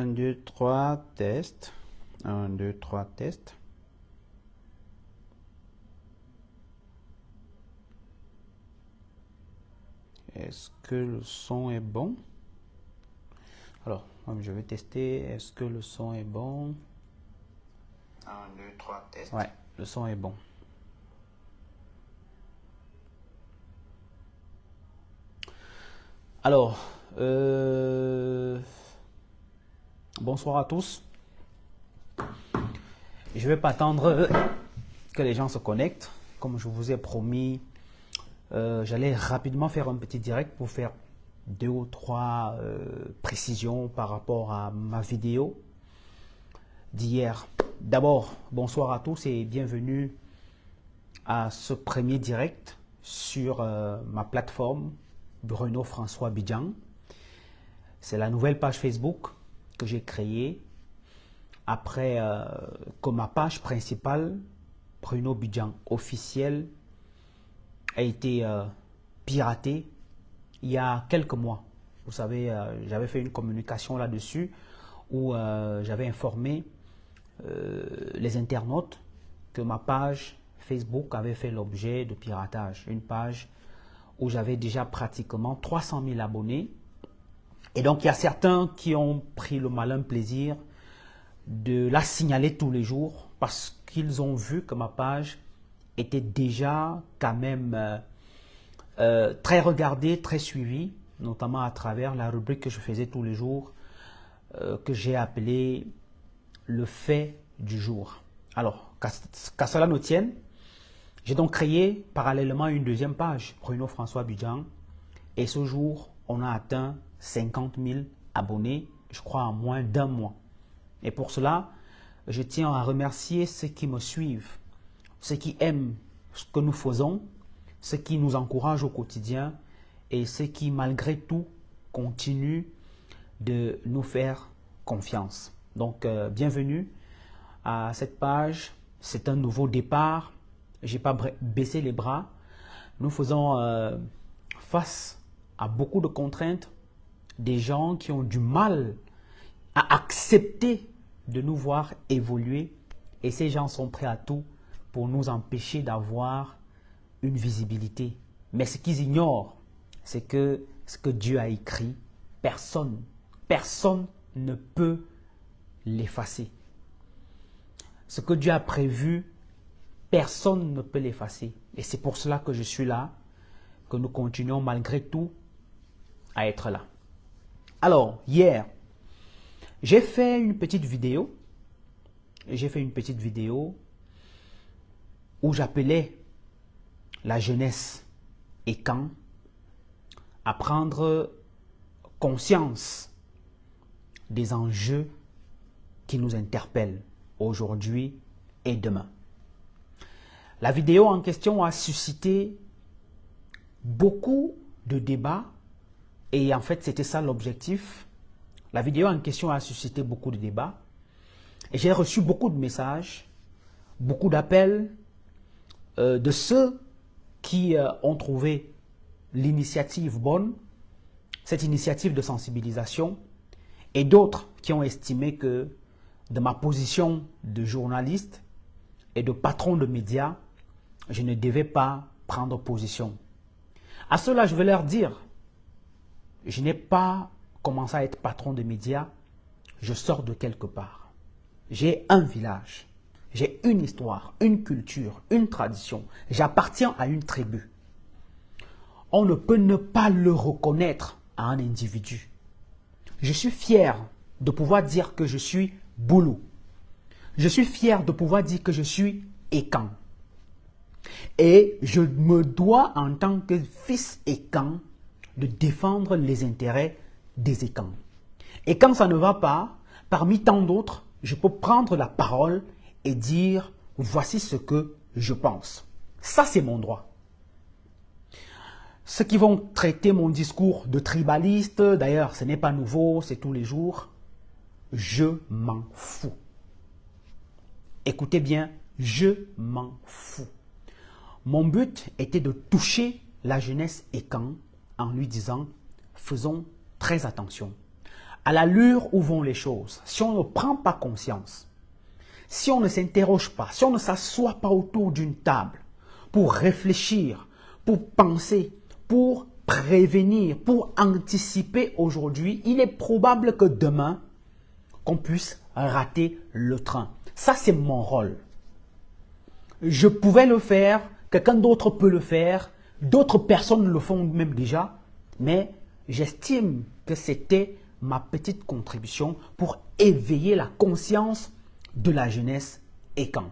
1, 2, 3, test. 1, 2, 3, test. Est-ce que le son est bon? Alors, je vais tester. Est-ce que le son est bon? 1, 2, 3, test. Ouais, le son est bon. Alors, bonsoir à tous. Je ne vais pas attendre que les gens se connectent. Comme je vous ai promis, j'allais rapidement faire un petit direct pour faire 2 ou 3 précisions par rapport à ma vidéo d'hier. D'abord, bonsoir à tous et bienvenue à ce premier direct sur ma plateforme Bruno François Bidjan. C'est la nouvelle page Facebook que j'ai créée après que ma page principale, Bruno Bidjan officiel, a été piratée il y a quelques mois. Vous savez, j'avais fait une communication là-dessus où j'avais informé les internautes que ma page Facebook avait fait l'objet de piratage. Une page où j'avais déjà pratiquement 300 000 abonnés. Et donc, il y a certains qui ont pris le malin plaisir de la signaler tous les jours parce qu'ils ont vu que ma page était déjà quand même très regardée, très suivie, notamment à travers la rubrique que je faisais tous les jours, que j'ai appelée le fait du jour. Alors, qu'à cela ne tienne, j'ai donc créé parallèlement une deuxième page, Bruno François Bidjan, et ce jour, on a atteint 50 000 abonnés, je crois en moins d'un mois. Et pour cela, je tiens à remercier ceux qui me suivent, ceux qui aiment ce que nous faisons, ceux qui nous encouragent au quotidien et ceux qui, malgré tout, continuent de nous faire confiance. Donc, bienvenue à cette page. C'est un nouveau départ. Je n'ai pas baissé les bras. Nous faisons face à beaucoup de contraintes, des gens qui ont du mal à accepter de nous voir évoluer et ces gens sont prêts à tout pour nous empêcher d'avoir une visibilité. Mais ce qu'ils ignorent, c'est que ce que Dieu a écrit, personne ne peut l'effacer. Ce que Dieu a prévu, personne ne peut l'effacer. Et c'est pour cela que je suis là, que nous continuons malgré tout à être là. Alors, hier, j'ai fait une petite vidéo. Où j'appelais la jeunesse et quand à prendre conscience des enjeux qui nous interpellent aujourd'hui et demain. La vidéo en question a suscité beaucoup de débats et en fait c'était ça l'objectif. La vidéo en question a suscité beaucoup de débats et j'ai reçu beaucoup de messages, beaucoup d'appels de ceux qui ont trouvé l'initiative bonne, cette initiative de sensibilisation et d'autres qui ont estimé que de ma position de journaliste et de patron de médias, je ne devais pas prendre position. À ceux-là, je vais leur dire, je n'ai pas commencé à être patron de médias, je sors de quelque part. J'ai un village, j'ai une histoire, une culture, une tradition, j'appartiens à une tribu. On ne peut ne pas le reconnaître à un individu. Je suis fier de pouvoir dire que je suis Boulou. Je suis fier de pouvoir dire que je suis Ekan. Et je me dois en tant que fils Ekan de défendre les intérêts des Ekans. Et quand ça ne va pas, parmi tant d'autres, je peux prendre la parole et dire voici ce que je pense. Ça, c'est mon droit. Ceux qui vont traiter mon discours de tribaliste, d'ailleurs, ce n'est pas nouveau, c'est tous les jours, je m'en fous. Écoutez bien, je m'en fous. Mon but était de toucher la jeunesse Ekan en lui disant, faisons très attention. à l'allure où vont les choses, si on ne prend pas conscience, si on ne s'interroge pas, si on ne s'assoit pas autour d'une table pour réfléchir, pour penser, pour prévenir, pour anticiper aujourd'hui, il est probable que demain, qu'on puisse rater le train. Ça, c'est mon rôle. Je pouvais le faire, quelqu'un d'autre peut le faire, d'autres personnes le font même déjà, mais j'estime que c'était ma petite contribution pour éveiller la conscience de la jeunesse ECAN.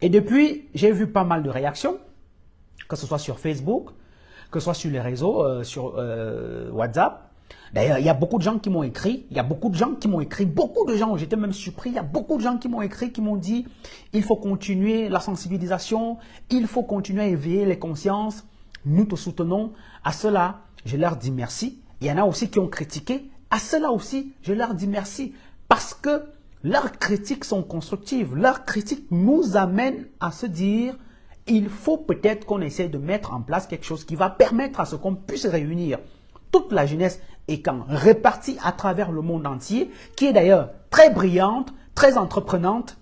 Et depuis, j'ai vu pas mal de réactions, que ce soit sur Facebook, que ce soit sur les réseaux, sur WhatsApp. D'ailleurs, il y a beaucoup de gens qui m'ont écrit, beaucoup de gens, j'étais même surpris, il y a beaucoup de gens qui m'ont écrit, qui m'ont dit, il faut continuer la sensibilisation, il faut continuer à éveiller les consciences, nous te soutenons. À cela, je leur dis merci. Il y en a aussi qui ont critiqué, à cela aussi, je leur dis merci, parce que leurs critiques sont constructives, leurs critiques nous amènent à se dire, il faut peut-être qu'on essaie de mettre en place quelque chose qui va permettre à ce qu'on puisse réunir toute la jeunesse ECAN répartie à travers le monde entier, qui est d'ailleurs très brillante, très entreprenante,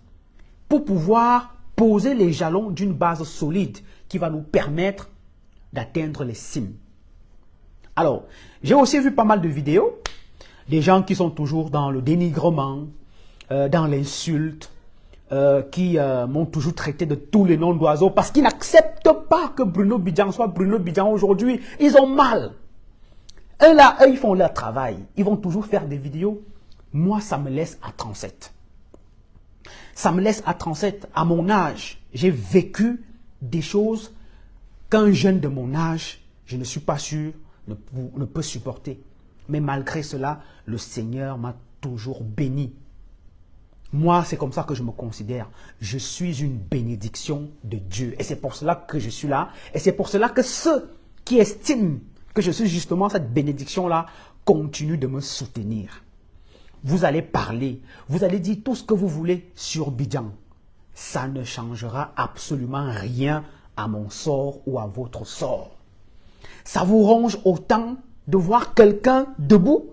pour pouvoir poser les jalons d'une base solide qui va nous permettre d'atteindre les cimes. Alors, j'ai aussi vu pas mal de vidéos, des gens qui sont toujours dans le dénigrement, dans l'insulte, qui m'ont toujours traité de tous les noms d'oiseaux parce qu'ils n'acceptent pas que Bruno Bidjan soit Bruno Bidjan aujourd'hui. Ils ont mal. Eux là, eux, ils font leur travail. Ils vont toujours faire des vidéos. Moi, ça me laisse à 37. Ça me laisse à 37. À mon âge, j'ai vécu des choses qu'un jeune de mon âge, je ne suis pas sûr, ne peut supporter. Mais malgré cela, le Seigneur m'a toujours béni. Moi, c'est comme ça que je me considère. Je suis une bénédiction de Dieu. Et c'est pour cela que je suis là. Et c'est pour cela que ceux qui estiment que je suis justement cette bénédiction-là continuent de me soutenir. Vous allez parler, vous allez dire tout ce que vous voulez sur Bidjan. Ça ne changera absolument rien à mon sort ou à votre sort. Ça vous ronge autant de voir quelqu'un debout.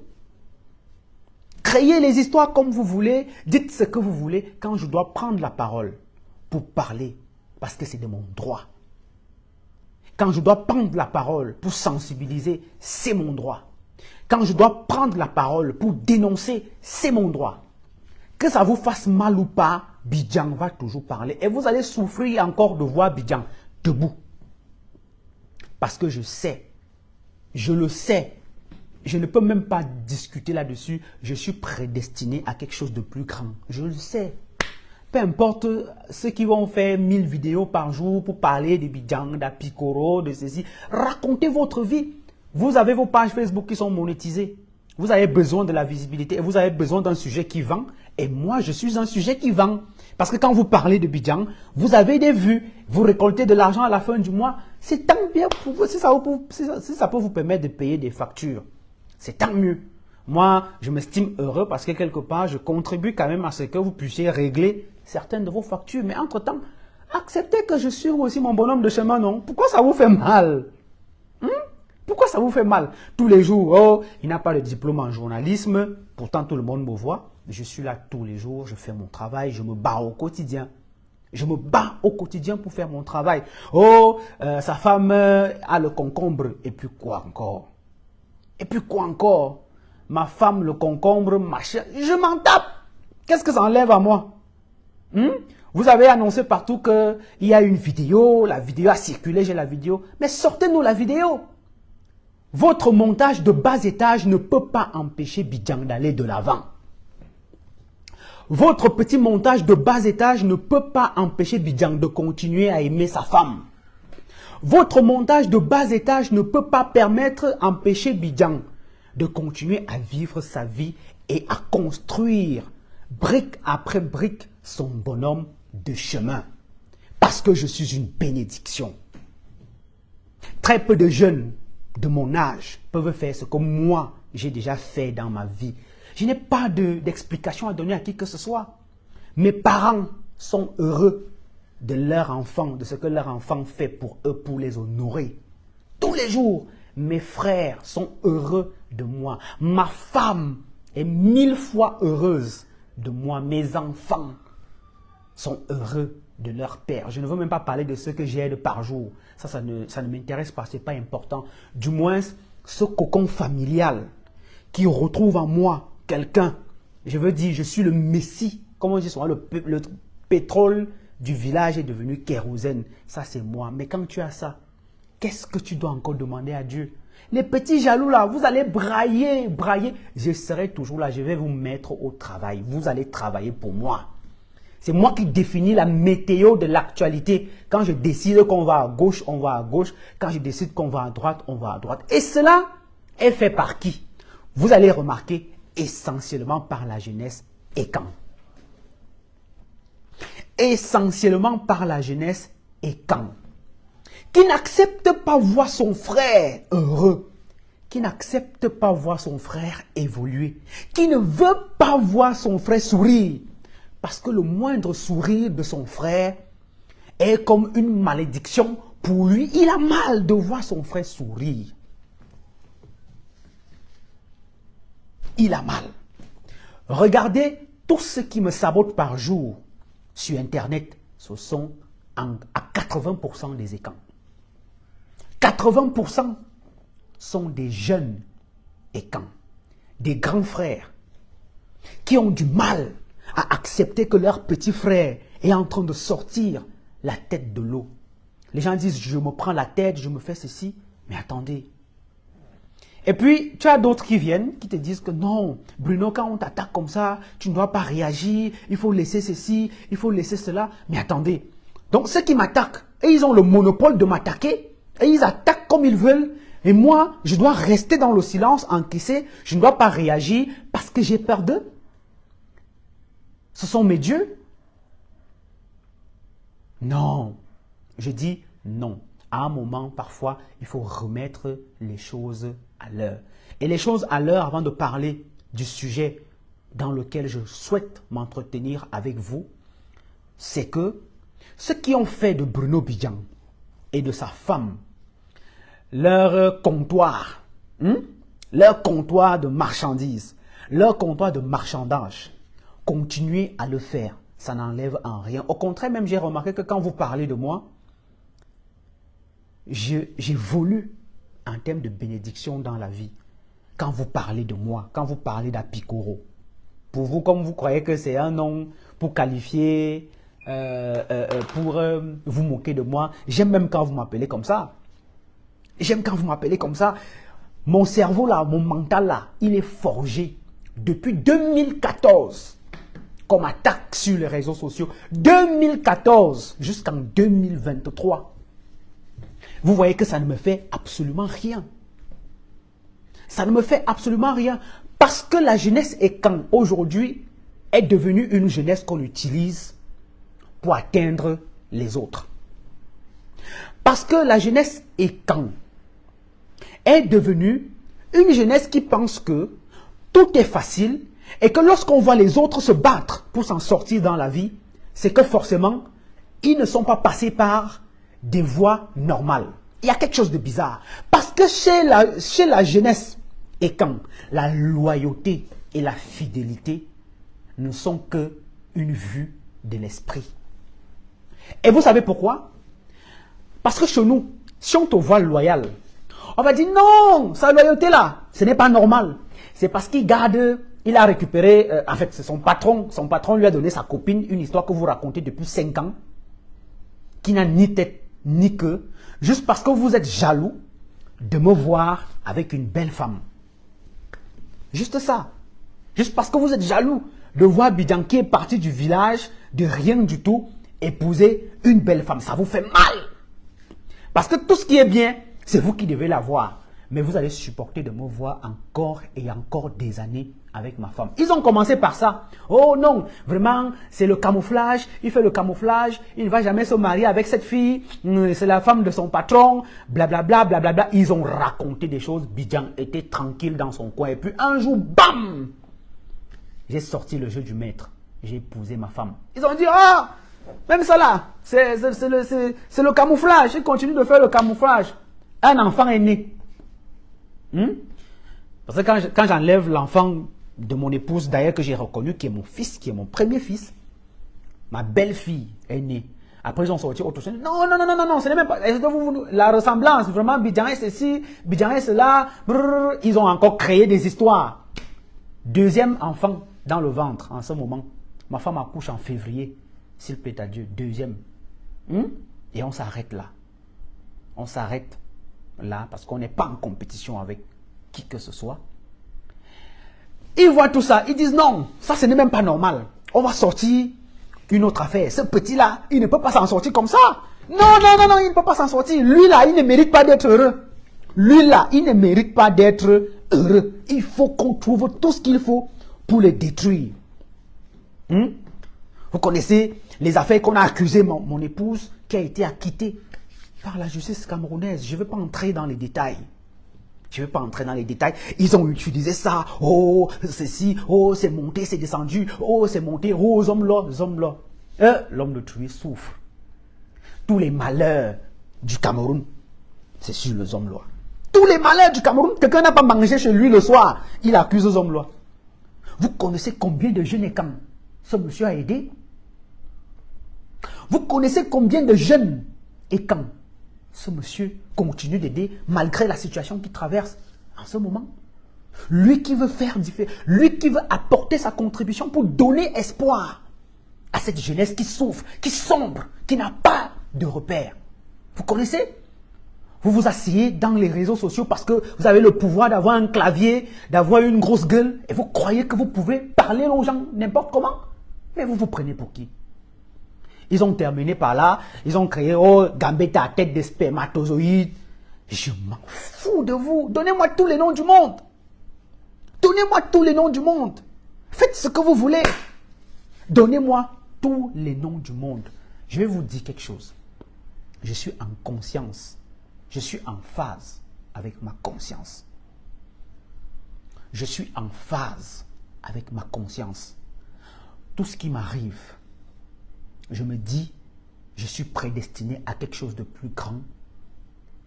Créez les histoires comme vous voulez, dites ce que vous voulez quand je dois prendre la parole pour parler, parce que c'est de mon droit. Quand je dois prendre la parole pour sensibiliser, c'est mon droit. Quand je dois prendre la parole pour dénoncer, c'est mon droit. Que ça vous fasse mal ou pas, Bidjan va toujours parler. Et vous allez souffrir encore de voir Bidjan debout. Parce que je sais, je le sais, je ne peux même pas discuter là-dessus. Je suis prédestiné à quelque chose de plus grand. Je le sais. Peu importe ceux qui vont faire 1000 vidéos par jour pour parler de Bidjan, d'Apikoro, de ceci. Racontez votre vie. Vous avez vos pages Facebook qui sont monétisées. Vous avez besoin de la visibilité et vous avez besoin d'un sujet qui vend. Et moi, je suis un sujet qui vend. Parce que quand vous parlez de Bidjan, vous avez des vues. Vous récoltez de l'argent à la fin du mois. C'est tant bien pour vous. Si ça peut vous permettre de payer des factures, c'est tant mieux. Moi, je m'estime heureux parce que quelque part, je contribue quand même à ce que vous puissiez régler certaines de vos factures. Mais entre-temps, acceptez que je suis aussi mon bonhomme de chemin, non? Pourquoi ça vous fait mal? Pourquoi ça vous fait mal? Tous les jours, oh, il n'a pas de diplôme en journalisme, pourtant tout le monde me voit. Je suis là tous les jours, je fais mon travail, je me bats au quotidien. Je me bats au quotidien pour faire mon travail. Oh, sa femme a le concombre. Et puis quoi encore? Et puis quoi encore? Ma femme, le concombre, machin. Je m'en tape. Qu'est-ce que ça enlève à moi? Vous avez annoncé partout qu'il y a une vidéo. La vidéo a circulé, j'ai la vidéo. Mais sortez-nous la vidéo. Votre montage de bas étage ne peut pas empêcher Bidjan d'aller de l'avant. Votre petit montage de bas étage ne peut pas empêcher Bidjan de continuer à aimer sa femme. Votre montage de bas étage ne peut pas empêcher Bidjan de continuer à vivre sa vie et à construire brique après brique son bonhomme de chemin. Parce que je suis une bénédiction. Très peu de jeunes de mon âge peuvent faire ce que moi j'ai déjà fait dans ma vie. Je n'ai pas d'explication à donner à qui que ce soit. Mes parents sont heureux de leur enfant, de ce que leur enfant fait pour eux, pour les honorer. Tous les jours, mes frères sont heureux de moi. Ma femme est 1000 fois heureuse de moi. Mes enfants sont heureux de leur père. Je ne veux même pas parler de ceux que j'aide par jour. Ça ne m'intéresse pas, ce n'est pas important. Du moins, ce cocon familial qui retrouve en moi quelqu'un, je veux dire, je suis le messie, comme on dit souvent, le pétrole du village est devenu kérosène. Ça, c'est moi. Mais quand tu as ça, qu'est-ce que tu dois encore demander à Dieu? Les petits jaloux là, vous allez brailler. Je serai toujours là, je vais vous mettre au travail. Vous allez travailler pour moi. C'est moi qui définis la météo de l'actualité. Quand je décide qu'on va à gauche, on va à gauche. Quand je décide qu'on va à droite, on va à droite. Et cela est fait par qui? Vous allez remarquer essentiellement par la jeunesse et quand? Essentiellement par la jeunesse et quand? Qui n'accepte pas voir son frère heureux, qui n'accepte pas voir son frère évoluer, qui ne veut pas voir son frère sourire, parce que le moindre sourire de son frère est comme une malédiction pour lui. Il a mal de voir son frère sourire. Il a mal. Regardez tout ce qui me sabote par jour sur Internet, ce sont à 80% des écrans. 80% sont des jeunes écrans, des grands frères qui ont du mal à accepter que leur petit frère est en train de sortir la tête de l'eau. Les gens disent, je me prends la tête, je me fais ceci, mais attendez. Et puis, tu as d'autres qui viennent, qui te disent que non, Bruno, quand on t'attaque comme ça, tu ne dois pas réagir, il faut laisser ceci, il faut laisser cela. Mais attendez, donc ceux qui m'attaquent, et ils ont le monopole de m'attaquer, et ils attaquent comme ils veulent, et moi, je dois rester dans le silence, encaisser, je ne dois pas réagir parce que j'ai peur d'eux. Ce sont mes dieux? Non, je dis non. À un moment, parfois, il faut remettre les choses à l'heure. Et les choses à l'heure, avant de parler du sujet dans lequel je souhaite m'entretenir avec vous, c'est que ceux qui ont fait de Bruno Bidjan et de sa femme leur comptoir, leur comptoir de marchandises, leur comptoir de marchandage, continuez à le faire. Ça n'enlève en rien. Au contraire, même j'ai remarqué que quand vous parlez de moi, j'évolue en termes de bénédiction dans la vie. Quand vous parlez de moi, quand vous parlez d'Apikoro, pour vous, comme vous croyez que c'est un nom pour qualifier, pour vous moquer de moi, j'aime même quand vous m'appelez comme ça. J'aime quand vous m'appelez comme ça. Mon cerveau là, mon mental là, il est forgé depuis 2014 comme attaque sur les réseaux sociaux. 2014 jusqu'en 2023. Vous voyez que ça ne me fait absolument rien. Ça ne me fait absolument rien. Parce que la jeunesse est quand aujourd'hui est devenue une jeunesse qu'on utilise pour atteindre les autres. Parce que la jeunesse est quand est devenue une jeunesse qui pense que tout est facile et que lorsqu'on voit les autres se battre pour s'en sortir dans la vie, c'est que forcément, ils ne sont pas passés par des voies normales. Il y a quelque chose de bizarre. Parce que chez la jeunesse, et quand la loyauté et la fidélité ne sont que une vue de l'esprit. Et vous savez pourquoi? Parce que chez nous, si on te voit loyal, on va dire non, sa loyauté là, ce n'est pas normal. C'est parce qu'il garde, il a récupéré, en fait c'est son patron lui a donné sa copine, une histoire que vous racontez depuis 5 ans, qui n'a ni tête ni queue, juste parce que vous êtes jaloux de me voir avec une belle femme. Juste ça. Juste parce que vous êtes jaloux de voir Bidjan qui est parti du village, de rien du tout, épouser une belle femme. Ça vous fait mal. Parce que tout ce qui est bien, c'est vous qui devez l'avoir. Mais vous allez supporter de me voir encore et encore des années avec ma femme. Ils ont commencé par ça. Oh non, vraiment, c'est le camouflage. Il fait le camouflage. Il ne va jamais se marier avec cette fille. C'est la femme de son patron. Blablabla, blablabla. Ils ont raconté des choses. Bidjan était tranquille dans son coin. Et puis un jour, bam! J'ai sorti le jeu du maître. J'ai épousé ma femme. Ils ont dit, ah, même ça là, c'est le camouflage. Il continue de faire le camouflage. Un enfant est né. Parce que quand j'enlève l'enfant de mon épouse, d'ailleurs que j'ai reconnu, qui est mon fils, qui est mon premier fils. Ma belle-fille est née. Après, ils ont sorti autre chose. Non, non, non, non, non, ce n'est même pas. La ressemblance, vraiment, Bidjan est ceci, Bidjan est cela. Brrr, ils ont encore créé des histoires. Deuxième enfant dans le ventre en ce moment. Ma femme accouche en février. S'il plaît à Dieu. Deuxième. Et on s'arrête là. On s'arrête là parce qu'on n'est pas en compétition avec qui que ce soit. Ils voient tout ça. Ils disent non, ça ce n'est même pas normal. On va sortir une autre affaire. Ce petit-là, il ne peut pas s'en sortir comme ça. Non, non, non, non, il ne peut pas s'en sortir. Lui là, il ne mérite pas d'être heureux. Lui là, il ne mérite pas d'être heureux. Il faut qu'on trouve tout ce qu'il faut pour le détruire. Vous connaissez les affaires qu'on a accusé mon épouse qui a été acquittée par la justice camerounaise. Je ne vais pas entrer dans les détails. Je ne vais pas entrer dans les détails. Ils ont utilisé ça. Oh, ceci. Oh, c'est monté, c'est descendu. Oh, c'est monté. Oh, l'homme de Troué souffre. Tous les malheurs du Cameroun, c'est sur les hommes-là. Tous les malheurs du Cameroun, quelqu'un n'a pas mangé chez lui le soir, il accuse les hommes-là. Vous connaissez combien de jeunes et quand ce monsieur a aidé? Vous connaissez combien de jeunes et quand ce monsieur continue d'aider malgré la situation qu'il traverse en ce moment? Lui qui veut faire différent, lui qui veut apporter sa contribution pour donner espoir à cette jeunesse qui souffre, qui sombre, qui n'a pas de repères. Vous connaissez? Vous vous asseyez dans les réseaux sociaux parce que vous avez le pouvoir d'avoir un clavier, d'avoir une grosse gueule et vous croyez que vous pouvez parler aux gens n'importe comment. Mais vous vous prenez pour qui? Ils ont terminé par là, ils ont créé Gambetta, tête de spermatozoïde. Je m'en fous de vous. Donnez-moi tous les noms du monde. Donnez-moi tous les noms du monde. Faites ce que vous voulez. Donnez-moi tous les noms du monde. Je vais vous dire quelque chose. Je suis en conscience. Je suis en phase avec ma conscience. Je suis en phase avec ma conscience. Tout ce qui m'arrive, je me dis, je suis prédestiné à quelque chose de plus grand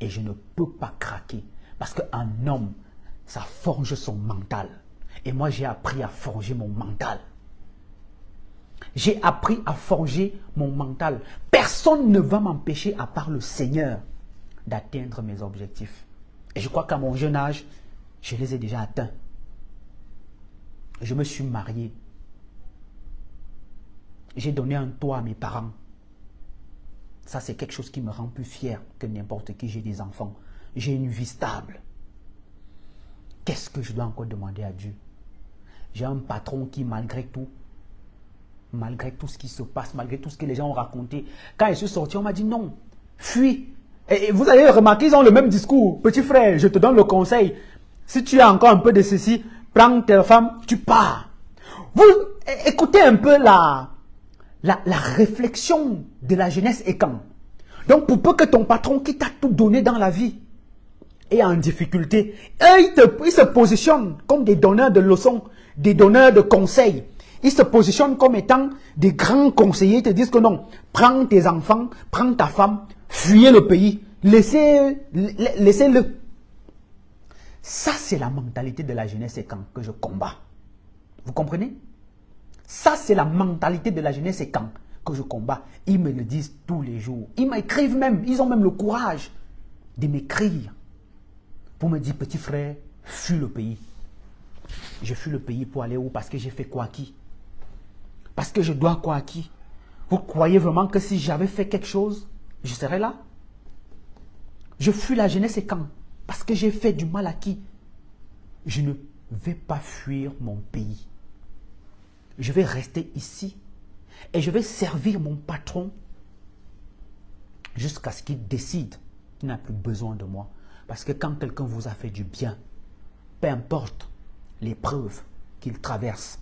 et je ne peux pas craquer. Parce qu'un homme, ça forge son mental. Et moi, j'ai appris à forger mon mental. J'ai appris à forger mon mental. Personne ne va m'empêcher, à part le Seigneur, d'atteindre mes objectifs. Et je crois qu'à mon jeune âge, je les ai déjà atteints. Je me suis marié. J'ai donné un toit à mes parents. Ça, c'est quelque chose qui me rend plus fier que n'importe qui. J'ai des enfants. J'ai une vie stable. Qu'est-ce que je dois encore demander à Dieu? J'ai un patron qui, malgré tout ce qui se passe, malgré tout ce que les gens ont raconté, quand je suis sorti, on m'a dit non, fuis. Et vous avez remarqué, ils ont le même discours. Petit frère, je te donne le conseil. Si tu as encore un peu de ceci, prends ta femme, tu pars. Vous écoutez un peu la réflexion de la jeunesse et quand. Donc, pour peu que ton patron qui t'a tout donné dans la vie est en difficulté, ils se positionnent comme des donneurs de leçons, des donneurs de conseils. Ils se positionnent comme étant des grands conseillers. Ils te disent que non, prends tes enfants, prends ta femme, fuyez le pays, laissez-le. Ça, c'est la mentalité de la jeunesse et quand que je combats. Vous comprenez? Ça, c'est la mentalité de la jeunesse et quand que je combats. Ils me le disent tous les jours. Ils m'écrivent même. Ils ont même le courage de m'écrire pour me dire, petit frère, fuis le pays. Je fuis le pays pour aller où? Parce que j'ai fait quoi à qui? Parce que je dois quoi à qui? Vous croyez vraiment que si j'avais fait quelque chose, je serais là? Je fuis la jeunesse et quand? Parce que j'ai fait du mal à qui? Je ne vais pas fuir mon pays. Je vais rester ici et je vais servir mon patron jusqu'à ce qu'il décide qu'il n'a plus besoin de moi. Parce que quand quelqu'un vous a fait du bien, peu importe l'épreuve qu'il traverse,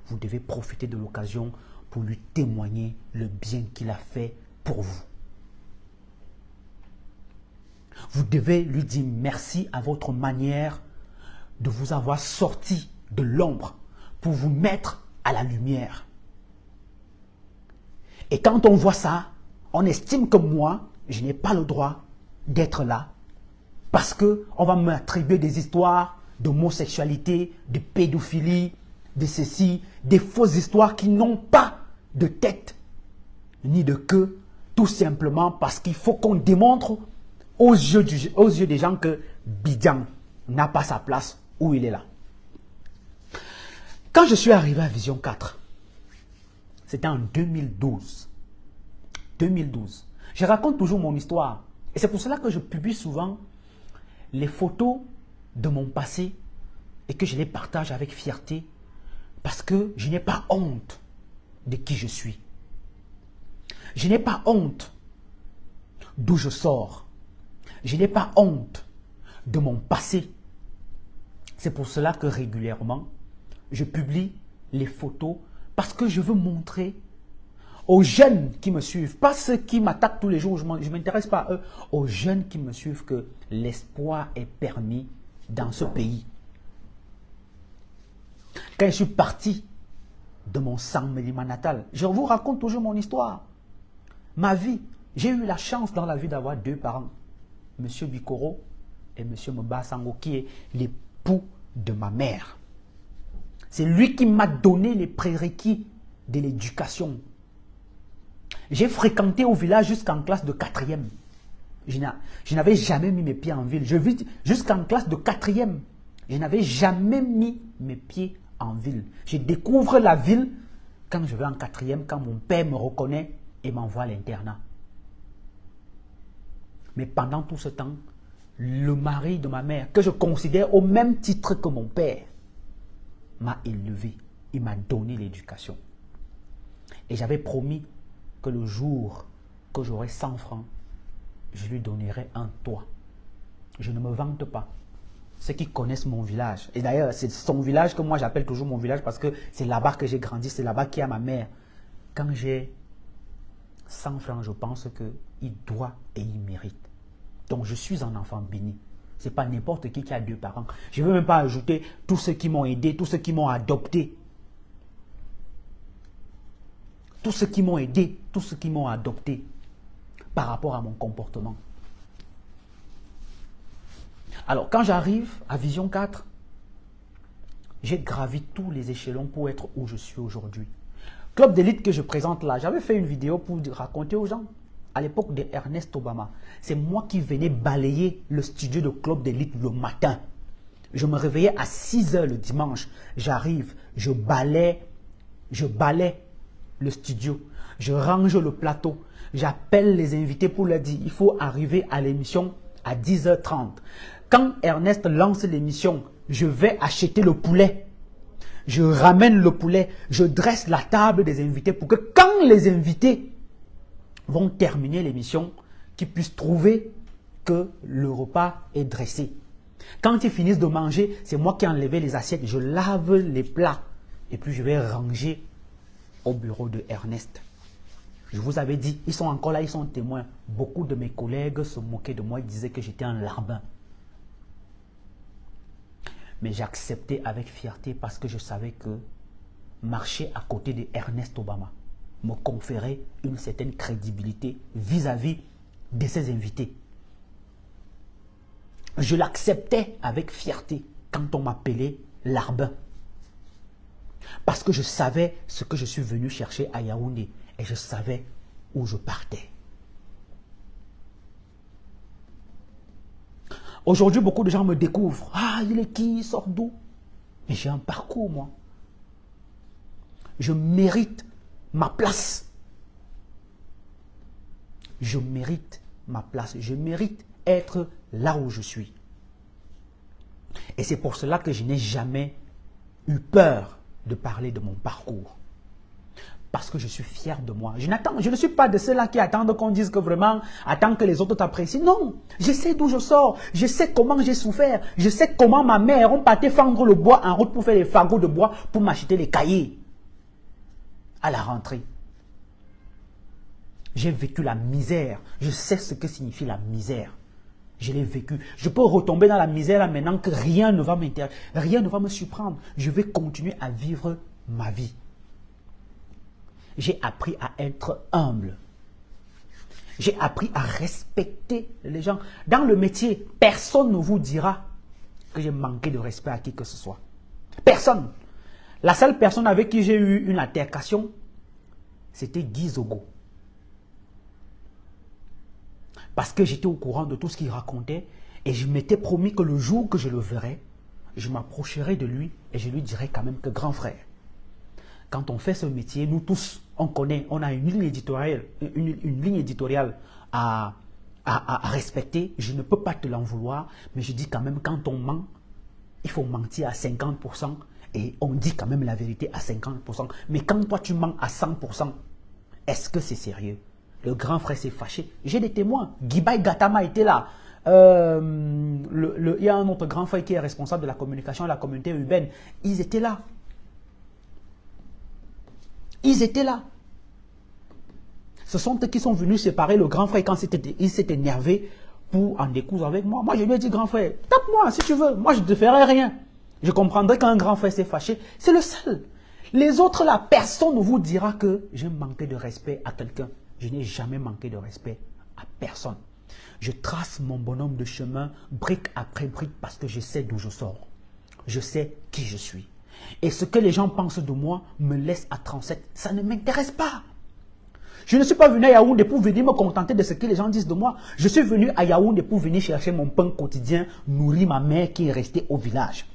vous devez profiter de l'occasion pour lui témoigner le bien qu'il a fait pour vous. Vous devez lui dire merci à votre manière de vous avoir sorti de l'ombre pour vous mettre à la lumière. Et quand on voit ça, on estime que moi, je n'ai pas le droit d'être là parce qu'on va m'attribuer des histoires d'homosexualité, de pédophilie, de ceci, des fausses histoires qui n'ont pas de tête ni de queue, tout simplement parce qu'il faut qu'on démontre aux yeux des gens que Bidjan n'a pas sa place où il est là. Quand je suis arrivé à Vision 4, c'était en 2012. 2012. Je raconte toujours mon histoire. Et c'est pour cela que je publie souvent les photos de mon passé et que je les partage avec fierté parce que je n'ai pas honte de qui je suis. Je n'ai pas honte d'où je sors. Je n'ai pas honte de mon passé. C'est pour cela que régulièrement, je publie les photos parce que je veux montrer aux jeunes qui me suivent, pas ceux qui m'attaquent tous les jours, je ne m'intéresse pas à eux, aux jeunes qui me suivent que l'espoir est permis dans ce pays. Quand je suis parti de mon Saint-Mélima natal, je vous raconte toujours mon histoire. Ma vie, j'ai eu la chance dans la vie d'avoir deux parents, M. Bikoro et M. Mba Sango, qui est l'époux de ma mère. C'est lui qui m'a donné les prérequis de l'éducation. J'ai fréquenté au village jusqu'en classe de 4e. Je n'avais jamais mis mes pieds en ville. Je vis jusqu'en classe de 4e. Je n'avais jamais mis mes pieds en ville. Je découvre la ville quand je vais en 4e, quand mon père me reconnaît et m'envoie à l'internat. Mais pendant tout ce temps, le mari de ma mère, que je considère au même titre que mon père, m'a élevé. Il m'a donné l'éducation. Et j'avais promis que le jour que j'aurai 100 francs, je lui donnerai un toit. Je ne me vante pas. Ceux qui connaissent mon village, et d'ailleurs c'est son village que moi j'appelle toujours mon village parce que c'est là-bas que j'ai grandi, c'est là-bas qu'il y a ma mère. Quand j'ai 100 francs, je pense qu'il doit et il mérite. Donc je suis un enfant béni. Ce n'est pas n'importe qui a deux parents. Je ne veux même pas ajouter tous ceux qui m'ont aidé, tous ceux qui m'ont adopté. Tous ceux qui m'ont aidé, tous ceux qui m'ont adopté par rapport à mon comportement. Alors, quand j'arrive à Vision 4, j'ai gravi tous les échelons pour être où je suis aujourd'hui. Club d'élite que je présente là, j'avais fait une vidéo pour raconter aux gens. À l'époque de Ernest Obama, c'est moi qui venais balayer le studio de Club d'élite le matin. Je me réveillais à 6 h le dimanche. J'arrive, je balaie le studio. Je range le plateau. J'appelle les invités pour leur dire il faut arriver à l'émission à 10h30. Quand Ernest lance l'émission, je vais acheter le poulet. Je ramène le poulet. Je dresse la table des invités pour que quand les invités vont terminer l'émission, qu'ils puissent trouver que le repas est dressé. Quand ils finissent de manger, c'est moi qui ai enlevé les assiettes. Je lave les plats. Et puis je vais ranger au bureau de Ernest. Je vous avais dit, ils sont encore là, ils sont témoins. Beaucoup de mes collègues se moquaient de moi, ils disaient que j'étais un larbin. Mais j'acceptais avec fierté parce que je savais que marcher à côté de Ernest Obama me conférait une certaine crédibilité vis-à-vis de ses invités. Je l'acceptais avec fierté quand on m'appelait larbin. Parce que je savais ce que je suis venu chercher à Yaoundé et je savais où je partais. Aujourd'hui, beaucoup de gens me découvrent. Ah, il est qui? Il sort d'où? Mais j'ai un parcours, moi. Je mérite ma place. Je mérite ma place. Je mérite être là où je suis. Et c'est pour cela que je n'ai jamais eu peur de parler de mon parcours. Parce que je suis fier de moi. Je ne suis pas de ceux-là qui attendent qu'on dise que vraiment, attends que les autres t'apprécient. Non, je sais d'où je sors. Je sais comment j'ai souffert. Je sais comment ma mère, on partait fendre le bois en route pour faire les fagots de bois pour m'acheter les cahiers à la rentrée. J'ai vécu la misère. Je sais ce que signifie la misère. Je l'ai vécu. Je peux retomber dans la misère là maintenant que rien ne va m'intéresser. Rien ne va me surprendre. Je vais continuer à vivre ma vie. J'ai appris à être humble. J'ai appris à respecter les gens. Dans le métier, personne ne vous dira que j'ai manqué de respect à qui que ce soit. Personne. La seule personne avec qui j'ai eu une altercation, c'était Guy Zogo. Parce que j'étais au courant de tout ce qu'il racontait et je m'étais promis que le jour que je le verrais, je m'approcherai de lui et je lui dirai quand même que grand frère, quand on fait ce métier, nous tous, on connaît, on a une ligne éditoriale, à respecter. Je ne peux pas te l'en vouloir, mais je dis quand même, quand on ment, il faut mentir à 50% et on dit quand même la vérité à 50%. Mais quand toi tu mens à 100%, est-ce que c'est sérieux? Le grand frère s'est fâché. J'ai des témoins. Guibaï Gatama était là. Il y a un autre grand frère qui est responsable de la communication de la communauté urbaine. Ils étaient là. Ils étaient là. Ce sont eux qui sont venus séparer le grand frère quand il s'est énervé pour en découdre avec moi. Moi, je lui ai dit, grand frère, tape-moi si tu veux. Moi, je ne te ferai rien. Je comprendrai qu'un grand frère s'est fâché. C'est le seul. Les autres, là, personne ne vous dira que j'ai manqué de respect à quelqu'un. Je n'ai jamais manqué de respect à personne. Je trace mon bonhomme de chemin brique après brique parce que je sais d'où je sors. Je sais qui je suis. Et ce que les gens pensent de moi me laisse à 37. Ça ne m'intéresse pas. Je ne suis pas venu à Yaoundé pour venir me contenter de ce que les gens disent de moi. Je suis venu à Yaoundé pour venir chercher mon pain quotidien, nourrir ma mère qui est restée au village.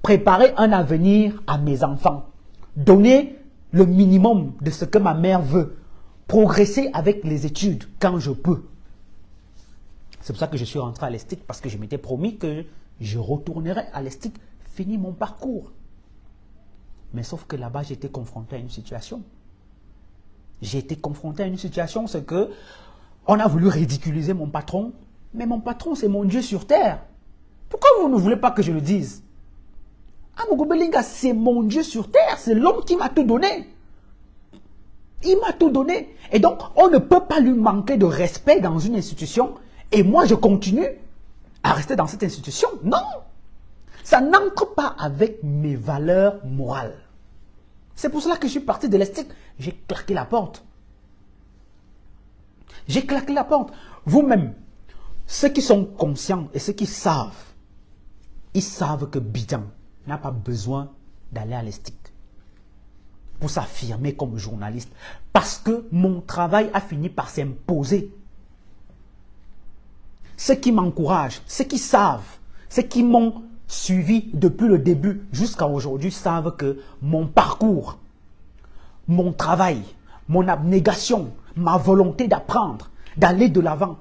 Préparer un avenir à mes enfants. Donner le minimum de ce que ma mère veut. Progresser avec les études quand je peux. C'est pour ça que je suis rentré à l'Estique parce que je m'étais promis que je retournerais à l'Estique, finir mon parcours. Mais sauf que là-bas, j'ai été confronté à une situation. J'ai été confronté à une situation, c'est que on a voulu ridiculiser mon patron, mais mon patron, c'est mon Dieu sur terre. Pourquoi vous ne voulez pas que je le dise? Amougou Belinga, c'est mon Dieu sur terre, c'est l'homme qui m'a tout donné. Il m'a tout donné. Et donc, on ne peut pas lui manquer de respect dans une institution. Et moi, je continue à rester dans cette institution. Non. Ça n'entre pas avec mes valeurs morales. C'est pour cela que je suis parti de l'Estique. J'ai claqué la porte. J'ai claqué la porte. Vous-même, ceux qui sont conscients et ceux qui savent, ils savent que Bidjan n'a pas besoin d'aller à l'Estique pour s'affirmer comme journaliste. Parce que mon travail a fini par s'imposer. Ceux qui m'encouragent, ceux qui savent, ceux qui m'ont suivi depuis le début jusqu'à aujourd'hui savent que mon parcours, mon travail, mon abnégation, ma volonté d'apprendre, d'aller de l'avant,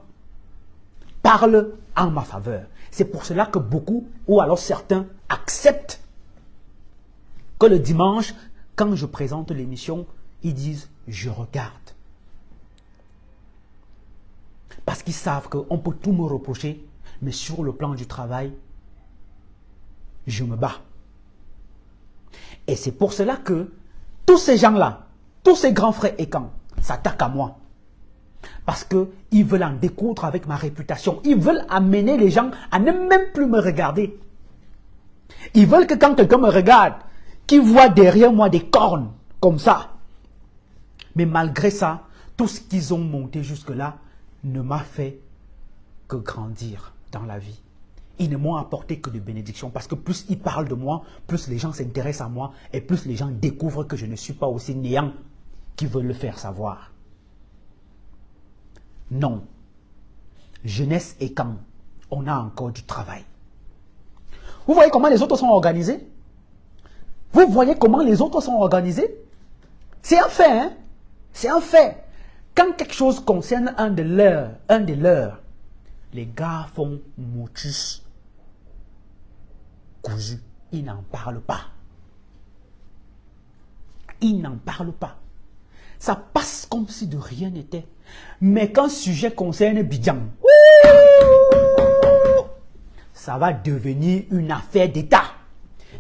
parlent en ma faveur. C'est pour cela que beaucoup, ou alors certains, acceptent que le dimanche, quand je présente l'émission, ils disent « je regarde ». Parce qu'ils savent qu'on peut tout me reprocher, mais sur le plan du travail, je me bats. Et c'est pour cela que tous ces gens-là, tous ces grands frères écans, s'attaquent à moi. Parce qu'ils veulent en découdre avec ma réputation. Ils veulent amener les gens à ne même plus me regarder. Ils veulent que quand quelqu'un me regarde, qu'il voit derrière moi des cornes, comme ça. Mais malgré ça, tout ce qu'ils ont monté jusque-là ne m'a fait que grandir dans la vie. Ils ne m'ont apporté que de bénédictions parce que plus ils parlent de moi, plus les gens s'intéressent à moi et plus les gens découvrent que je ne suis pas aussi néant qu'ils veulent le faire savoir. Non. Jeunesse et quand on a encore du travail. Vous voyez comment les autres sont organisés? Vous voyez comment les autres sont organisés? C'est un fait, hein? C'est un fait. Quand quelque chose concerne un des leurs, les gars font motus. Cousu. Ils n'en parlent pas. Ils n'en parlent pas. Ça passe comme si de rien n'était. Mais quand le sujet concerne Bidjan, ça va devenir une affaire d'État.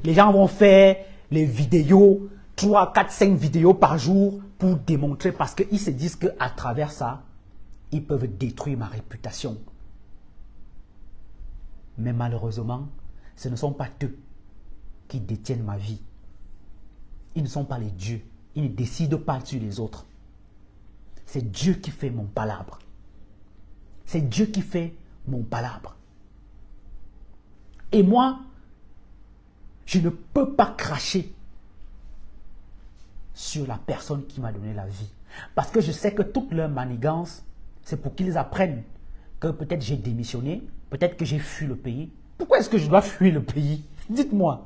Les gens vont faire les vidéos, 3, 4, 5 vidéos par jour pour démontrer parce qu'ils se disent qu'à travers ça, ils peuvent détruire ma réputation. Mais malheureusement, ce ne sont pas eux qui détiennent ma vie. Ils ne sont pas les dieux. Ils ne décident pas sur les autres. C'est Dieu qui fait mon palabre. C'est Dieu qui fait mon palabre. Et moi, je ne peux pas cracher sur la personne qui m'a donné la vie. Parce que je sais que toute leur manigance, c'est pour qu'ils apprennent que peut-être j'ai démissionné, peut-être que j'ai fui le pays. Pourquoi est-ce que je dois fuir le pays? Dites-moi.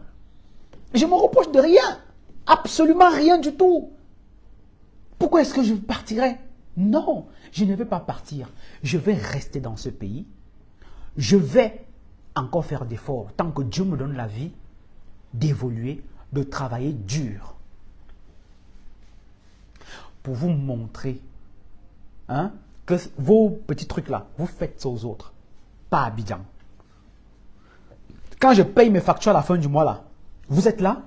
Je me reproche de rien. Absolument rien du tout. Pourquoi est-ce que je partirais? Non, je ne vais pas partir. Je vais rester dans ce pays. Je vais encore faire d'efforts tant que Dieu me donne la vie d'évoluer, de travailler dur pour vous montrer que vos petits trucs là, vous faites ça aux autres, pas à Abidjan. Quand je paye mes factures à la fin du mois là, vous êtes là?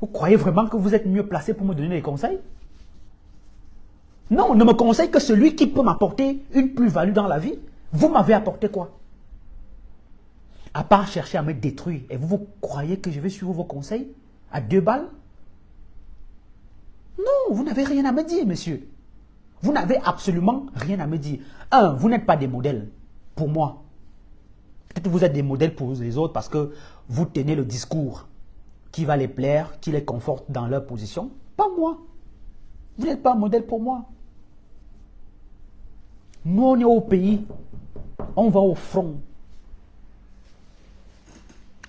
Vous croyez vraiment que vous êtes mieux placé pour me donner des conseils? Non, ne me conseille que celui qui peut m'apporter une plus-value dans la vie. Vous m'avez apporté quoi? À part chercher à me détruire. Et vous croyez que je vais suivre vos conseils à 2 balles? Non, vous n'avez rien à me dire, monsieur. Vous n'avez absolument rien à me dire. Un, vous n'êtes pas des modèles pour moi. Peut-être que vous êtes des modèles pour les autres parce que vous tenez le discours qui va les plaire, qui les conforte dans leur position. Pas moi. Vous n'êtes pas un modèle pour moi. Nous, on est au pays. On va au front.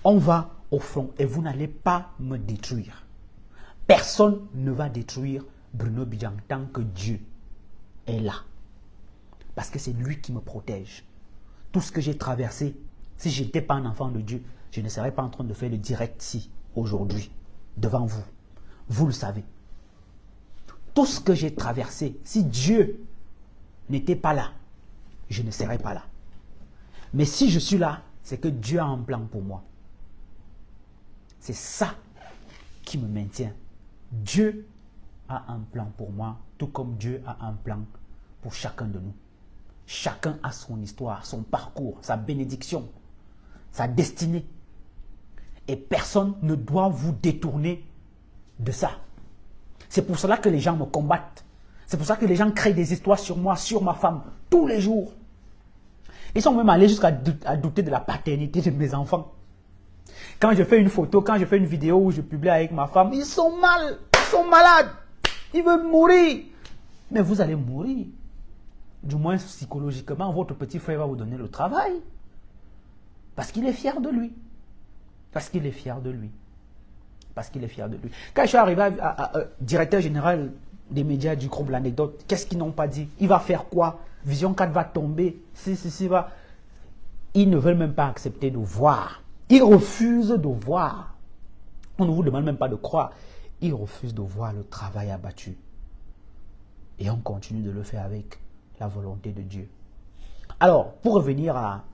On va au front et vous n'allez pas me détruire. Personne ne va détruire Bruno Bidjang tant que Dieu est là. Parce que c'est lui qui me protège. Tout ce que j'ai traversé, si je n'étais pas un enfant de Dieu, je ne serais pas en train de faire le direct ici, aujourd'hui, devant vous. Vous le savez. Tout ce que j'ai traversé, si Dieu n'était pas là, je ne serais pas là. Mais si je suis là, c'est que Dieu a un plan pour moi. C'est ça qui me maintient. Dieu a un plan pour moi, tout comme Dieu a un plan pour chacun de nous. Chacun a son histoire, son parcours, sa bénédiction, sa destinée. Et personne ne doit vous détourner de ça. C'est pour cela que les gens me combattent. C'est pour ça que les gens créent des histoires sur moi, sur ma femme, tous les jours. Ils sont même allés jusqu'à douter de la paternité de mes enfants. Quand je fais une photo, quand je fais une vidéo où je publie avec ma femme, ils sont mal, ils sont malades, ils veulent mourir. Mais vous allez mourir. Du moins psychologiquement, votre petit frère va vous donner le travail. Parce qu'il est fier de lui. Parce qu'il est fier de lui. Parce qu'il est fier de lui. Quand je suis arrivé à directeur général des médias du groupe L'Anecdote, qu'est-ce qu'ils n'ont pas dit? Il va faire quoi? Vision 4 va tomber. Si, va. Ils ne veulent même pas accepter de voir. Ils refusent de voir. On ne vous demande même pas de croire. Ils refusent de voir le travail abattu. Et on continue de le faire avec la volonté de Dieu. Alors, pour revenir à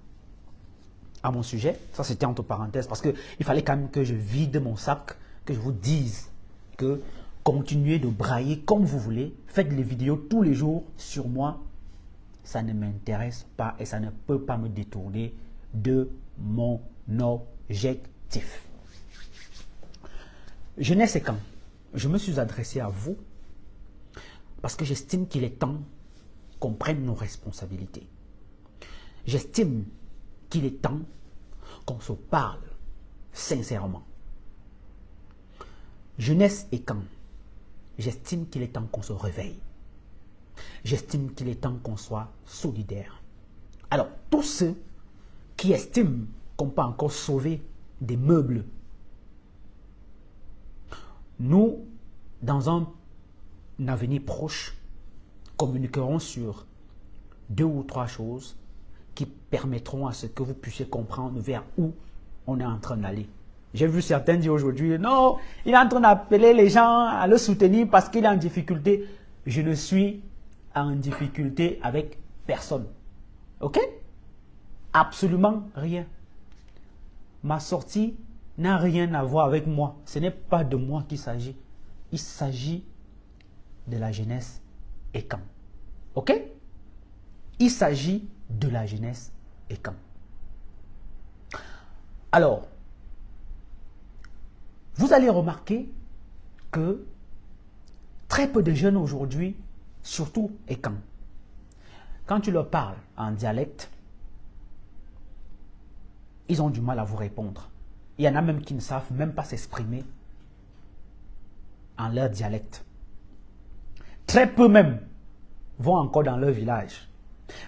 mon sujet, ça c'était entre parenthèses, parce qu'il fallait quand même que je vide mon sac, que je vous dise que continuez de brailler comme vous voulez, faites les vidéos tous les jours sur moi, ça ne m'intéresse pas et ça ne peut pas me détourner de mon objectif. Jeunesse et quand je me suis adressé à vous parce que j'estime qu'il est temps qu'on prenne nos responsabilités. J'estime qu'il est temps qu'on se parle sincèrement. Jeunesse et quand j'estime qu'il est temps qu'on se réveille. J'estime qu'il est temps qu'on soit solidaire. Alors, tous ceux qui estiment qu'on peut encore sauver des meubles, nous, dans un avenir proche, communiquerons sur 2 ou 3 choses qui permettront à ce que vous puissiez comprendre vers où on est en train d'aller. J'ai vu certains dire aujourd'hui, non, il est en train d'appeler les gens à le soutenir parce qu'il est en difficulté. Je ne suis en difficulté avec personne. Ok? Absolument rien. Ma sortie n'a rien à voir avec moi. Ce n'est pas de moi qu'il s'agit. Il s'agit de la jeunesse et quand. Ok? Il s'agit de la jeunesse et quand. Alors, vous allez remarquer que très peu de jeunes aujourd'hui, surtout et quand tu leur parles en dialecte, ils ont du mal à vous répondre. Il y en a même qui ne savent même pas s'exprimer en leur dialecte. Très peu même vont encore dans leur village.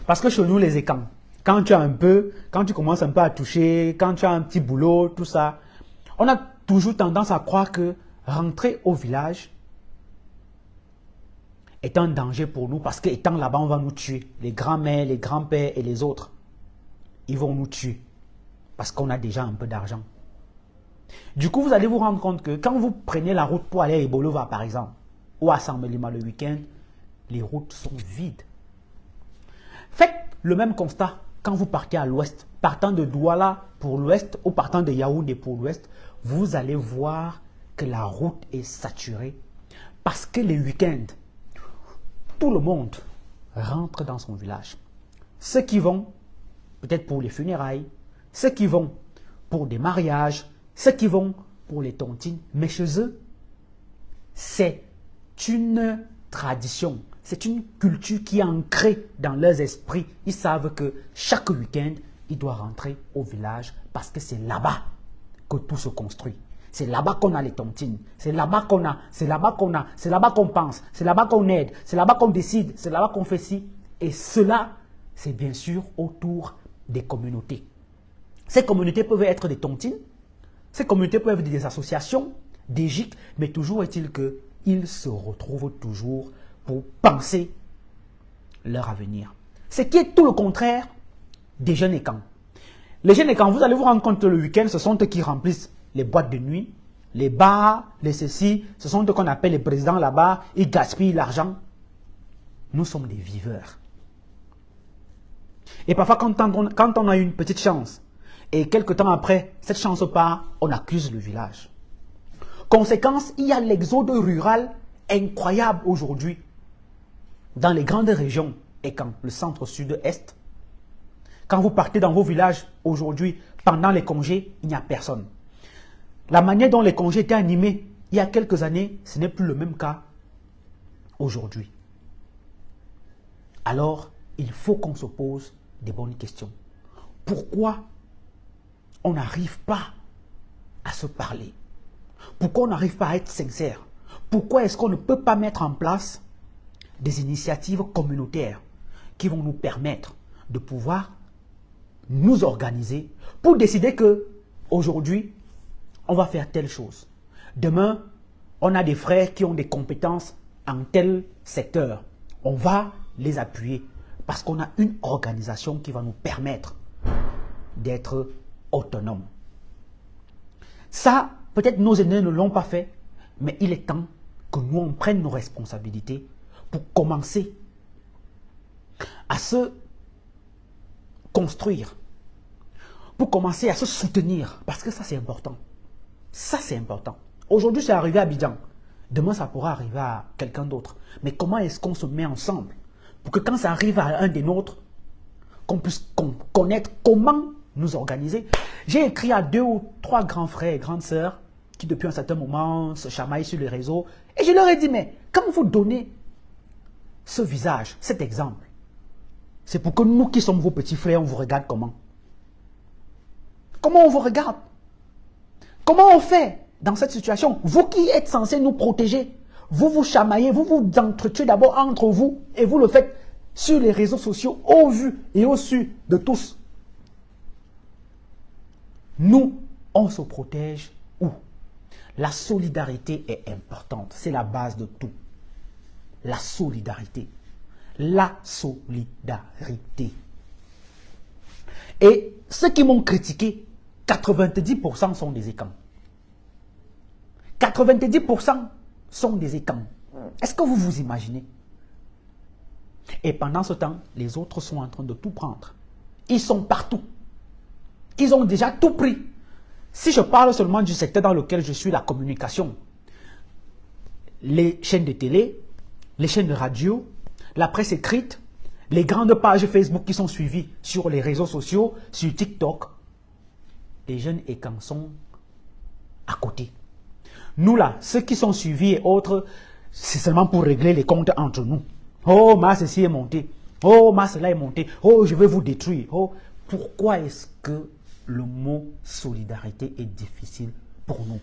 Parce que chez nous, les écans, quand tu commences un peu à toucher, quand tu as un petit boulot, tout ça, on a toujours tendance à croire que rentrer au village est un danger pour nous parce qu'étant là-bas, on va nous tuer. Les grands-mères, les grands-pères et les autres, ils vont nous tuer parce qu'on a déjà un peu d'argent. Du coup, vous allez vous rendre compte que quand vous prenez la route pour aller à Ebolova, par exemple, ou à Samelima le week-end, les routes sont vides. Faites le même constat quand vous partez à l'ouest. Partant de Douala pour l'ouest ou partant de Yaoundé pour l'ouest, vous allez voir que la route est saturée parce que les week-ends, tout le monde rentre dans son village. Ceux qui vont peut-être pour les funérailles, ceux qui vont pour des mariages, ceux qui vont pour les tontines, mais chez eux, c'est une tradition, c'est une culture qui est ancrée dans leurs esprits. Ils savent que chaque week-end, ils doivent rentrer au village parce que c'est là-bas que tout se construit. C'est là-bas qu'on a les tontines, c'est là-bas qu'on a, c'est là-bas qu'on a, c'est là-bas qu'on pense, c'est là-bas qu'on aide, c'est là-bas qu'on décide, c'est là-bas qu'on fait ci. Et cela, c'est bien sûr autour des communautés. Ces communautés peuvent être des tontines, ces communautés peuvent être des associations, des GIC, mais toujours est-il qu'ils se retrouvent toujours pour penser leur avenir. Ce qui est tout le contraire des jeunes écans. Les jeunes écans, vous allez vous rendre compte que le week-end, ce sont eux qui remplissent les boîtes de nuit, les bars, les ceci, ce sont eux qu'on appelle les présidents là-bas, ils gaspillent l'argent. Nous sommes des viveurs. Et parfois, quand on a une petite chance, et quelques temps après, cette chance part, on accuse le village. Conséquence, il y a l'exode rural incroyable aujourd'hui dans les grandes régions et quand le centre sud-est. Quand vous partez dans vos villages aujourd'hui, pendant les congés, il n'y a personne. La manière dont les congés étaient animés il y a quelques années, ce n'est plus le même cas aujourd'hui. Alors, il faut qu'on se pose des bonnes questions. Pourquoi on n'arrive pas à se parler? Pourquoi on n'arrive pas à être sincère? Pourquoi est-ce qu'on ne peut pas mettre en place des initiatives communautaires qui vont nous permettre de pouvoir nous organiser pour décider que aujourd'hui, on va faire telle chose. Demain, on a des frères qui ont des compétences en tel secteur. On va les appuyer parce qu'on a une organisation qui va nous permettre d'être autonomes. Ça, peut-être nos aînés ne l'ont pas fait, mais il est temps que nous, on prenne nos responsabilités pour commencer à se construire, pour commencer à se soutenir, parce que ça, c'est important. Ça, c'est important. Aujourd'hui, c'est arrivé à Abidjan. Demain, ça pourra arriver à quelqu'un d'autre. Mais comment est-ce qu'on se met ensemble pour que quand ça arrive à un des nôtres, qu'on puisse connaître comment nous organiser? J'ai écrit à 2 ou 3 grands frères et grandes sœurs qui, depuis un certain moment, se chamaillent sur les réseaux. Et je leur ai dit, mais quand vous donnez ce visage, cet exemple, c'est pour que nous qui sommes vos petits frères, on vous regarde comment? Comment on vous regarde? Comment on fait dans cette situation? Vous qui êtes censés nous protéger, vous vous chamaillez, vous vous entretuez d'abord entre vous et vous le faites sur les réseaux sociaux au vu et au su de tous. Nous, on se protège où? La solidarité est importante, c'est la base de tout. La solidarité. La solidarité. Et ceux qui m'ont critiqué, 90% sont des écans. 90% sont des écans. Est-ce que vous vous imaginez? Et pendant ce temps, les autres sont en train de tout prendre. Ils sont partout. Ils ont déjà tout pris. Si je parle seulement du secteur dans lequel je suis, la communication, les chaînes de télé, les chaînes de radio, la presse écrite, les grandes pages Facebook qui sont suivies sur les réseaux sociaux, sur TikTok, les jeunes écans sont à côté. Nous là, ceux qui sont suivis et autres, c'est seulement pour régler les comptes entre nous. Oh, ma ceci est monté. Oh, ma cela est monté. Oh, je vais vous détruire. Oh, pourquoi est-ce que le mot solidarité est difficile pour nous?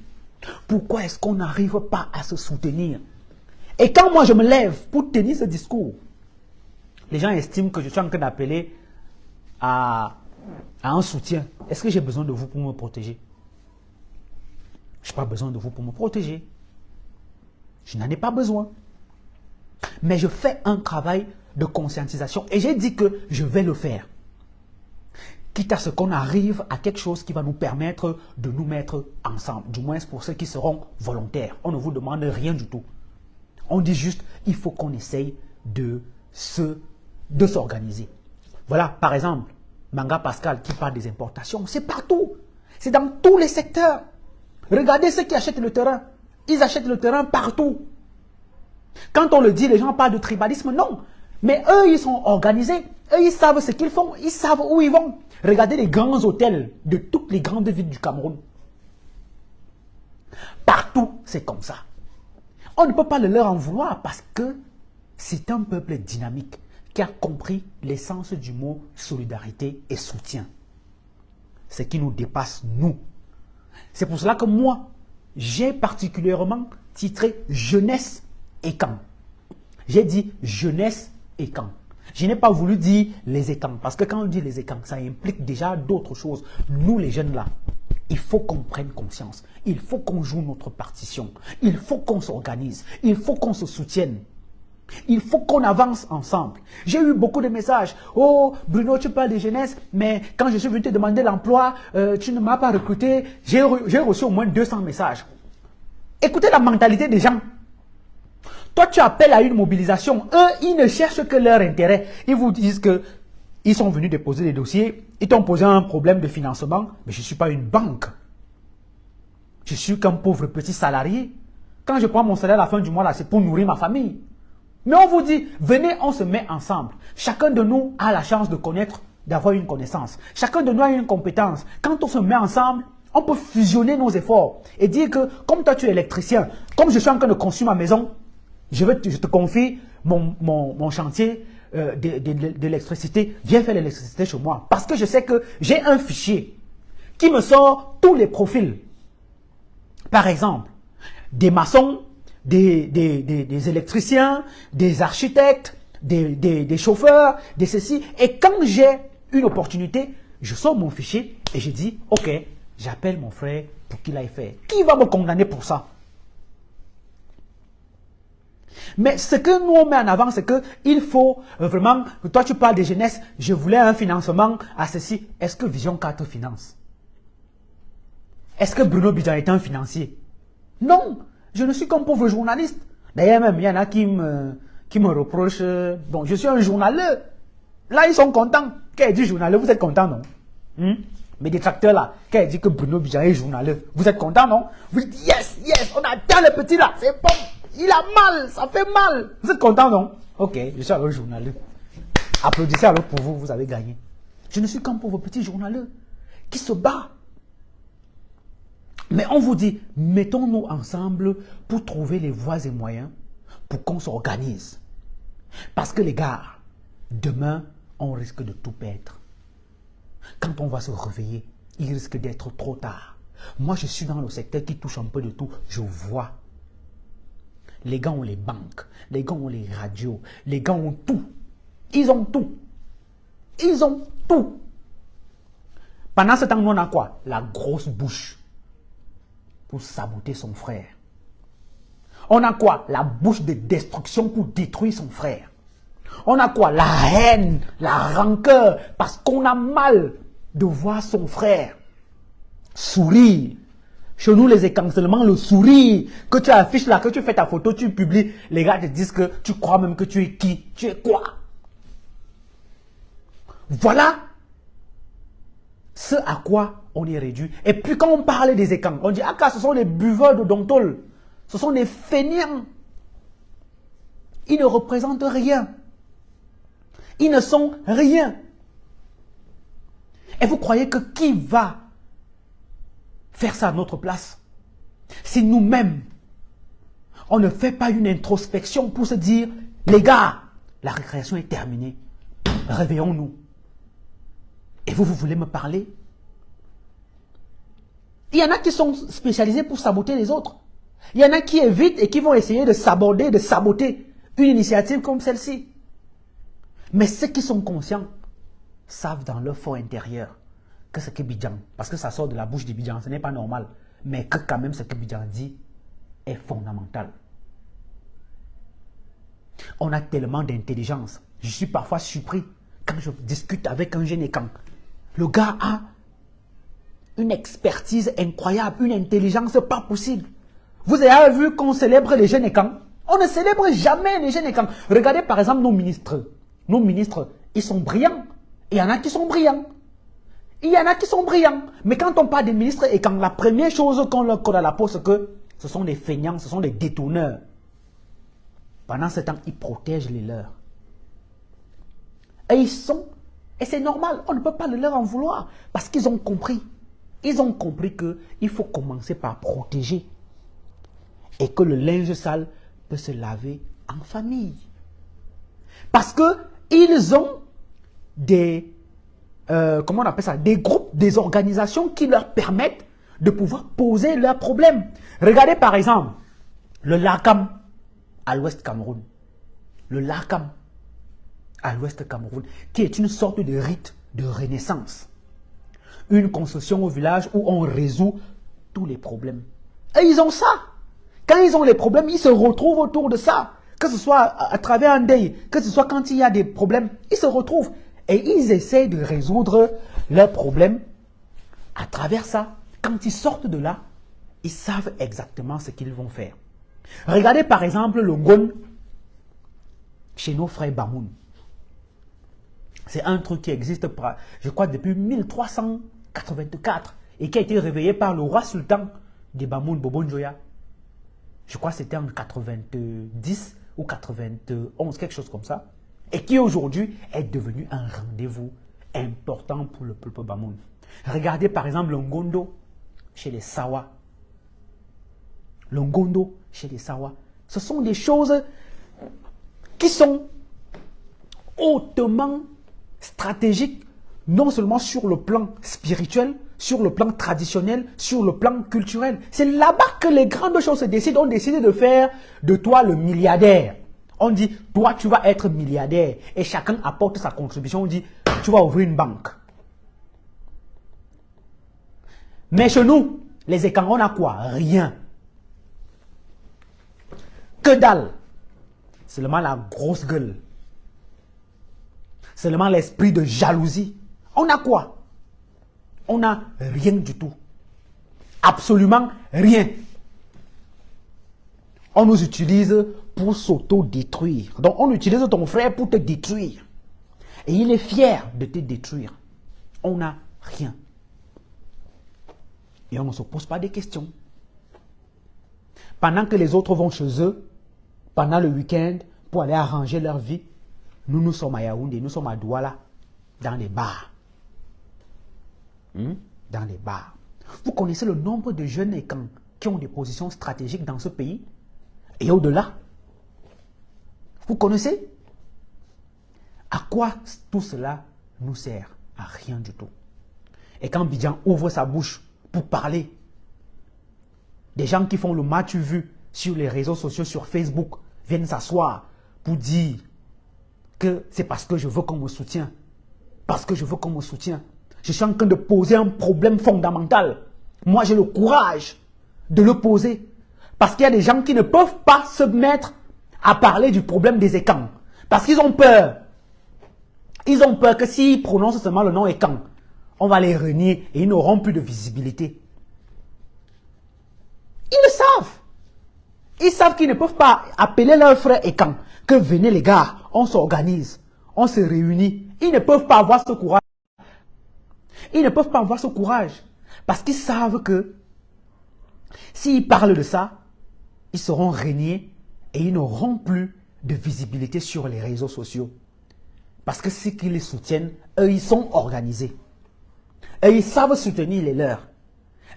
Pourquoi est-ce qu'on n'arrive pas à se soutenir? Et quand moi je me lève pour tenir ce discours, les gens estiment que je suis en train d'appeler à un soutien. Est-ce que j'ai besoin de vous pour me protéger? Je n'ai pas besoin de vous pour me protéger. Je n'en ai pas besoin. Mais je fais un travail de conscientisation et j'ai dit que je vais le faire. Quitte à ce qu'on arrive à quelque chose qui va nous permettre de nous mettre ensemble. Du moins pour ceux qui seront volontaires. On ne vous demande rien du tout. On dit juste, il faut qu'on essaye de s'organiser. Voilà, par exemple, Manga Pascal qui parle des importations. C'est partout. C'est dans tous les secteurs. Regardez ceux qui achètent le terrain. Ils achètent le terrain partout. Quand on le dit, les gens parlent de tribalisme. Non. Mais eux, ils sont organisés. Eux, ils savent ce qu'ils font. Ils savent où ils vont. Regardez les grands hôtels de toutes les grandes villes du Cameroun. Partout, c'est comme ça. On ne peut pas le leur en vouloir parce que c'est un peuple dynamique qui a compris l'essence du mot solidarité et soutien. Ce qui nous dépasse, nous. C'est pour cela que moi, j'ai particulièrement titré jeunesse et camp. J'ai dit jeunesse et camp. Je n'ai pas voulu dire les écans, parce que quand on dit les écans, ça implique déjà d'autres choses. Nous, les jeunes là, il faut qu'on prenne conscience. Il faut qu'on joue notre partition. Il faut qu'on s'organise. Il faut qu'on se soutienne. Il faut qu'on avance ensemble. J'ai eu beaucoup de messages. Oh, Bruno, tu parles de jeunesse, mais quand je suis venu te demander l'emploi, tu ne m'as pas recruté. J'ai reçu au moins 200 messages. Écoutez la mentalité des gens. Toi, tu appelles à une mobilisation. Eux, ils ne cherchent que leur intérêt. Ils vous disent que ils sont venus déposer des dossiers. Ils t'ont posé un problème de financement. Mais je ne suis pas une banque. Je suis qu'un pauvre petit salarié. Quand je prends mon salaire à la fin du mois, là, c'est pour nourrir ma famille. Mais on vous dit, venez, on se met ensemble. Chacun de nous a la chance de connaître, d'avoir une connaissance. Chacun de nous a une compétence. Quand on se met ensemble, on peut fusionner nos efforts et dire que, comme toi tu es électricien, comme je suis en train de construire ma maison, je te confie mon chantier de l'électricité. Viens faire l'électricité chez moi. Parce que je sais que j'ai un fichier qui me sort tous les profils. Par exemple, des maçons, des électriciens, des architectes, des chauffeurs, des ceci. Et quand j'ai une opportunité, je sors mon fichier et je dis, ok, j'appelle mon frère pour qu'il aille faire. Qui va me condamner pour ça? Mais ce que nous on met en avant, c'est qu'il faut vraiment, toi tu parles de jeunesse, je voulais un financement à ceci. Est-ce que Vision 4 finance? Est-ce que Bruno Bidjan est un financier? Non, je ne suis qu'un pauvre journaliste. D'ailleurs même, il y en a qui me reprochent, bon, je suis un journaleux. Là, ils sont contents. Quand il dit journaleux, vous êtes contents, non? Mes détracteurs là, quand il dit que Bruno Bidjan est journaleux, vous êtes contents, non? Vous dites, yes, yes, on attend le petit là, c'est bon. Il a mal, ça fait mal. Vous êtes content, non? Ok, je suis alors journaleux. Applaudissez alors pour vous, vous avez gagné. Je ne suis qu'un pauvre petit journaleux qui se bat. Mais on vous dit, mettons-nous ensemble pour trouver les voies et moyens pour qu'on s'organise. Parce que les gars, demain, on risque de tout perdre. Quand on va se réveiller, il risque d'être trop tard. Moi, je suis dans le secteur qui touche un peu de tout. Je vois. Les gars ont les banques, les gars ont les radios, les gars ont tout. Ils ont tout. Ils ont tout. Pendant ce temps, nous on a quoi? La grosse bouche pour saboter son frère. On a quoi? La bouche de destruction pour détruire son frère. On a quoi? La haine, la rancœur, parce qu'on a mal de voir son frère sourire. Chez nous, les écancellements, le sourire que tu affiches là, que tu fais ta photo, tu publies, les gars te disent que tu crois même que tu es qui? Tu es quoi? Voilà ce à quoi on est réduit. Et puis quand on parle des écans, on dit, ah, ce sont les buveurs de Dontol. Ce sont des fainéants. Ils ne représentent rien. Ils ne sont rien. Et vous croyez que qui va faire ça à notre place? Si nous-mêmes, on ne fait pas une introspection pour se dire, les gars, la récréation est terminée. Réveillons-nous. Et vous voulez me parler? Il y en a qui sont spécialisés pour saboter les autres. Il y en a qui évitent et qui vont essayer de saboter une initiative comme celle-ci. Mais ceux qui sont conscients savent dans leur fort intérieur que ce que Bidjan, parce que ça sort de la bouche de Bidjan, ce n'est pas normal, mais que quand même ce que Bidjan dit est fondamental. On a tellement d'intelligence. Je suis parfois surpris quand je discute avec un Génécan. Le gars a une expertise incroyable, une intelligence pas possible. Vous avez vu qu'on célèbre les Génécans? On ne célèbre jamais les Génécans. Regardez par exemple nos ministres. Nos ministres, ils sont brillants. Il y en a qui sont brillants. Il y en a qui sont brillants. Mais quand on parle des ministres et quand la première chose qu'on leur colle à la peau, c'est que ce sont des feignants, ce sont des détourneurs. Pendant ce temps, ils protègent les leurs. Et et c'est normal, on ne peut pas leur en vouloir. Parce qu'ils ont compris. Ils ont compris qu'il faut commencer par protéger. Et que le linge sale peut se laver en famille. Parce qu'ils ont des, comment on appelle ça, des groupes, des organisations qui leur permettent de pouvoir poser leurs problèmes. Regardez par exemple le LACAM à l'ouest Cameroun. Le LACAM à l'ouest Cameroun, qui est une sorte de rite de renaissance. Une construction au village où on résout tous les problèmes. Et ils ont ça. Quand ils ont les problèmes, ils se retrouvent autour de ça. Que ce soit à travers un deuil, que ce soit quand il y a des problèmes, ils se retrouvent. Et ils essaient de résoudre leurs problèmes à travers ça. Quand ils sortent de là, ils savent exactement ce qu'ils vont faire. Regardez par exemple le Ngon chez nos frères Bamoun. C'est un truc qui existe, je crois, depuis 1384 et qui a été réveillé par le roi sultan de Bamoun, Bobo Njoya. Je crois que c'était en 90 ou 91, quelque chose comme ça. Et qui aujourd'hui est devenu un rendez-vous important pour le peuple Bamoun. Regardez par exemple le Ngondo chez les Sawa. Le Ngondo chez les Sawa. Ce sont des choses qui sont hautement stratégiques, non seulement sur le plan spirituel, sur le plan traditionnel, sur le plan culturel. C'est là-bas que les grandes choses se décident. On décide de faire de toi le milliardaire. On dit, toi tu vas être milliardaire. Et chacun apporte sa contribution. On dit, tu vas ouvrir une banque. Mais chez nous, les Ekans, on a quoi? Rien. Que dalle. Seulement la grosse gueule. Seulement l'esprit de jalousie. On a quoi? On n'a rien du tout. Absolument rien. On nous utilise pour s'auto-détruire. Donc on utilise ton frère pour te détruire. Et il est fier de te détruire. On n'a rien. Et on ne se pose pas des questions. Pendant que les autres vont chez eux, pendant le week-end, pour aller arranger leur vie, nous sommes à Yaoundé, nous sommes à Douala, dans les bars. Dans les bars. Vous connaissez le nombre de jeunes Ekans qui ont des positions stratégiques dans ce pays? Et au-delà? Vous connaissez? À quoi tout cela nous sert? À rien du tout. Et quand Bidjan ouvre sa bouche pour parler, des gens qui font le match vu sur les réseaux sociaux, sur Facebook, viennent s'asseoir pour dire que c'est parce que je veux qu'on me soutienne. Parce que je veux qu'on me soutienne. Je suis en train de poser un problème fondamental. Moi, j'ai le courage de le poser. Parce qu'il y a des gens qui ne peuvent pas se mettre à parler du problème des Ekans. Parce qu'ils ont peur. Ils ont peur que s'ils prononcent seulement le nom Ekan, on va les renier et ils n'auront plus de visibilité. Ils le savent. Ils savent qu'ils ne peuvent pas appeler leur frère Ekan. Que venez les gars, on s'organise, on se réunit. Ils ne peuvent pas avoir ce courage. Ils ne peuvent pas avoir ce courage. Parce qu'ils savent que s'ils parlent de ça, ils seront reniés et ils n'auront plus de visibilité sur les réseaux sociaux. Parce que ceux qui les soutiennent, eux, ils sont organisés. Et ils savent soutenir les leurs.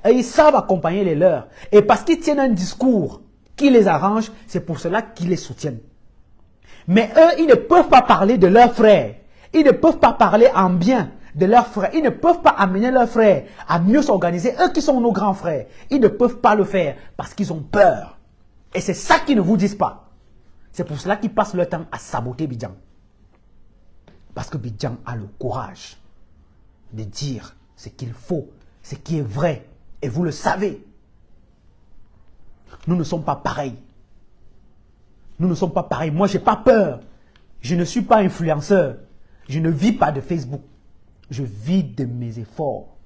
Et ils savent accompagner les leurs. Et parce qu'ils tiennent un discours qui les arrange, c'est pour cela qu'ils les soutiennent. Mais eux, ils ne peuvent pas parler de leurs frères. Ils ne peuvent pas parler en bien de leurs frères. Ils ne peuvent pas amener leurs frères à mieux s'organiser. Eux qui sont nos grands frères, ils ne peuvent pas le faire parce qu'ils ont peur. Et c'est ça qu'ils ne vous disent pas. C'est pour cela qu'ils passent leur temps à saboter Bidjan. Parce que Bidjan a le courage de dire ce qu'il faut, ce qui est vrai. Et vous le savez. Nous ne sommes pas pareils. Nous ne sommes pas pareils. Moi, je n'ai pas peur. Je ne suis pas influenceur. Je ne vis pas de Facebook. Je vis de mes efforts.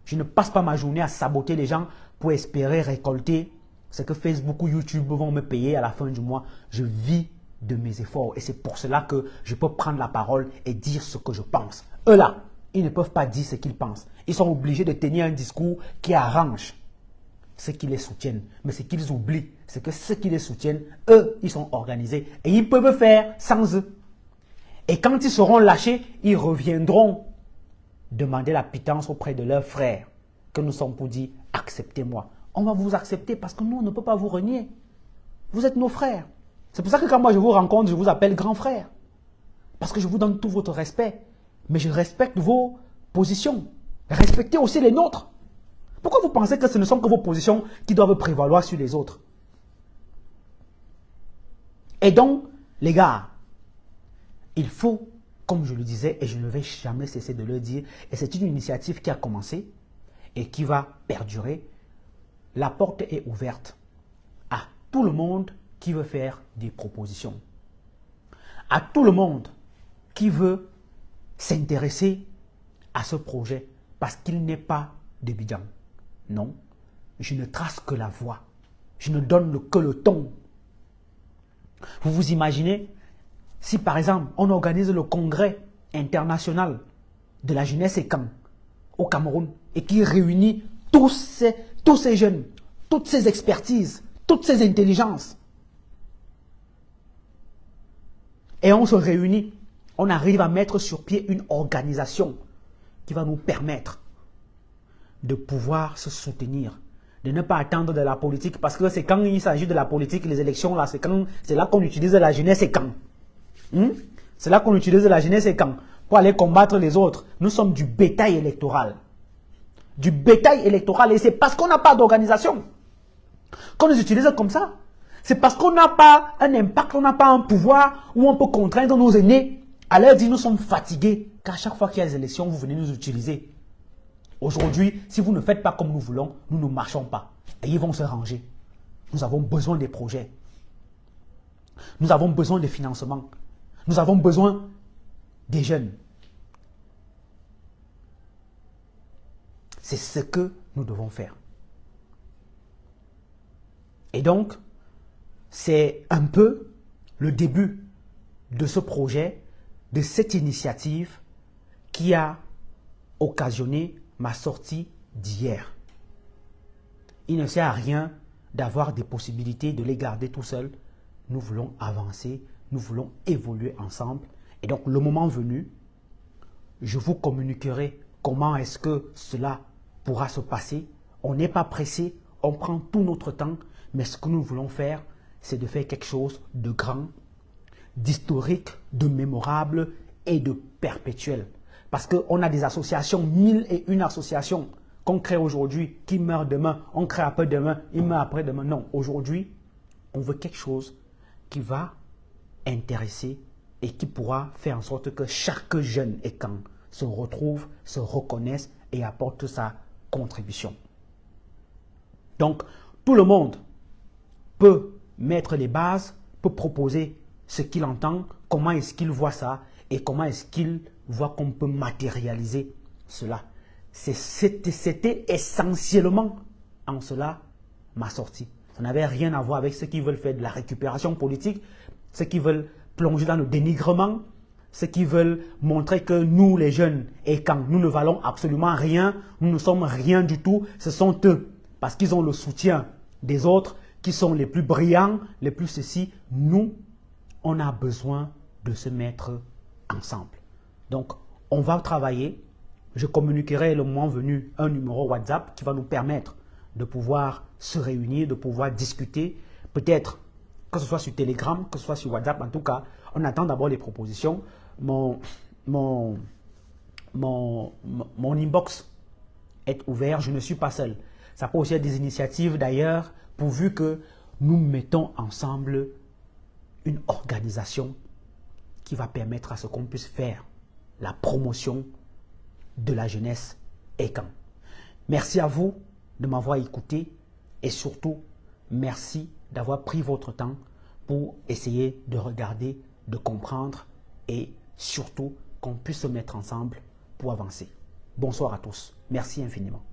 Je ne passe pas ma journée à saboter les gens pour espérer récolter ce que Facebook ou YouTube vont me payer à la fin du mois. Je vis de mes efforts. Et c'est pour cela que je peux prendre la parole et dire ce que je pense. Eux là, ils ne peuvent pas dire ce qu'ils pensent. Ils sont obligés de tenir un discours qui arrange ceux qui les soutiennent. Mais ce qu'ils oublient, c'est que ceux qui les soutiennent, eux, ils sont organisés. Et ils peuvent faire sans eux. Et quand ils seront lâchés, ils reviendront demander la pitance auprès de leurs frères. Que nous sommes pour dire, acceptez-moi. On va vous accepter parce que nous, on ne peut pas vous renier. Vous êtes nos frères. C'est pour ça que quand moi je vous rencontre, je vous appelle grand frère. Parce que je vous donne tout votre respect. Mais je respecte vos positions. Respectez aussi les nôtres. Pourquoi vous pensez que ce ne sont que vos positions qui doivent prévaloir sur les autres? Et donc, les gars, il faut, comme je le disais, et je ne vais jamais cesser de le dire, et c'est une initiative qui a commencé et qui va perdurer. La porte est ouverte à tout le monde qui veut faire des propositions. À tout le monde qui veut s'intéresser à ce projet parce qu'il n'est pas de Bidjan. Non, je ne trace que la voie. Je ne donne que le ton. Vous vous imaginez si par exemple on organise le congrès international de la jeunesse et camp au Cameroun et qui réunit tous ces jeunes, toutes ces expertises, toutes ces intelligences. Et on se réunit, on arrive à mettre sur pied une organisation qui va nous permettre de pouvoir se soutenir, de ne pas attendre de la politique, parce que c'est quand il s'agit de la politique, les élections, là, c'est là qu'on utilise la jeunesse et camp. C'est là qu'on utilise la jeunesse et camp pour aller combattre les autres. Nous sommes du bétail électoral. Du bétail électoral, et c'est parce qu'on n'a pas d'organisation qu'on nous utilise comme ça. C'est parce qu'on n'a pas un impact, on n'a pas un pouvoir où on peut contraindre nos aînés à leur dire nous sommes fatigués. Qu'à chaque fois qu'il y a des élections, vous venez nous utiliser. Aujourd'hui, si vous ne faites pas comme nous voulons, nous ne marchons pas. Et ils vont se ranger. Nous avons besoin des projets. Nous avons besoin des financements. Nous avons besoin des jeunes. C'est ce que nous devons faire. Et donc, c'est un peu le début de ce projet, de cette initiative qui a occasionné ma sortie d'hier. Il ne sert à rien d'avoir des possibilités de les garder tout seuls. Nous voulons avancer, nous voulons évoluer ensemble. Et donc, le moment venu, je vous communiquerai comment est-ce que cela pourra se passer. On n'est pas pressé, on prend tout notre temps, mais ce que nous voulons faire, c'est de faire quelque chose de grand, d'historique, de mémorable et de perpétuel. Parce qu'on a des associations, 1001 associations qu'on crée aujourd'hui, qui meurent demain, on crée après-demain, il meurt après-demain. Non, aujourd'hui, on veut quelque chose qui va intéresser et qui pourra faire en sorte que chaque jeune et camp se retrouve, se reconnaisse et apporte sa contribution. Donc, tout le monde peut mettre les bases, peut proposer ce qu'il entend, comment est-ce qu'il voit ça et comment est-ce qu'il voit qu'on peut matérialiser cela. C'était essentiellement en cela ma sortie. Ça n'avait rien à voir avec ceux qui veulent faire de la récupération politique, ceux qui veulent plonger dans le dénigrement, ceux qui veulent montrer que nous, les jeunes, et quand nous ne valons absolument rien, nous ne sommes rien du tout, ce sont eux, parce qu'ils ont le soutien des autres, qui sont les plus brillants, les plus ceci. Nous, on a besoin de se mettre ensemble. Donc, on va travailler. Je communiquerai le moment venu un numéro WhatsApp qui va nous permettre de pouvoir se réunir, de pouvoir discuter. Peut-être que ce soit sur Telegram, que ce soit sur WhatsApp. En tout cas, on attend d'abord les propositions. Mon mon inbox est ouvert. Je ne suis pas seul. Ça peut aussi être des initiatives d'ailleurs, pourvu que nous mettons ensemble une organisation qui va permettre à ce qu'on puisse faire la promotion de la jeunesse ECAN. Merci à vous de m'avoir écouté et surtout, merci d'avoir pris votre temps pour essayer de regarder, de comprendre et surtout qu'on puisse se mettre ensemble pour avancer. Bonsoir à tous. Merci infiniment.